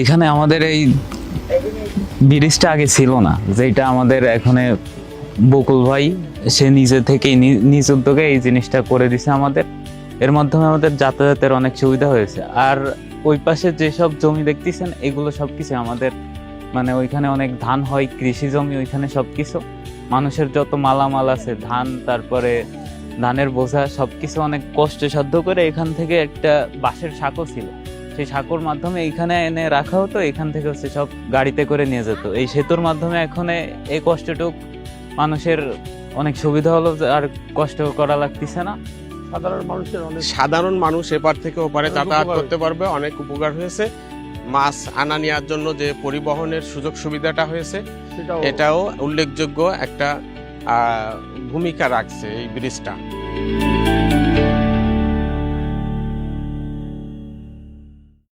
এখানে আমাদের এই ব্রিজটা আগে ছিল না, যেটা আমাদের এখানে বকুল ভাই সে নিজে থেকেই নিজ উদ্যোগে এই জিনিসটা করে দিছে আমাদের। এর মাধ্যমে আমাদের যাতায়াতের অনেক সুবিধা হয়েছে। আর ওই পাশে যেসব জমি দেখতেছেন এগুলো সবকিছু আমাদের, মানে ওইখানে অনেক ধান হয়, কৃষি জমি, ওইখানে সবকিছু মানুষের যত মালামাল আছে, ধান, তারপরে ধানের বোঝা, সবকিছু অনেক কষ্টসাধ্য করে এখান থেকে একটা বাঁশের সাঁকো ছিল, সেই সাঁকোর মাধ্যমে এইখানে এনে রাখা হতো, এখান থেকে হচ্ছে সব গাড়িতে করে নিয়ে যেত। এই সেতুর মাধ্যমে এখন এই কষ্টটুক মানুষের অনেক সুবিধা হলো, আর কষ্ট করা লাগতেছে না। সাধারণ মানুষ এপার থেকে ওপারে যাতায়াত করতে পারবে, অনেক উপকার হয়েছে। মাছ আনা নেওয়ার জন্য যে পরিবহনের সুযোগ সুবিধাটা হয়েছে, এটাও উল্লেখযোগ্য একটা ভূমিকা রাখছে এই ব্রিজটা।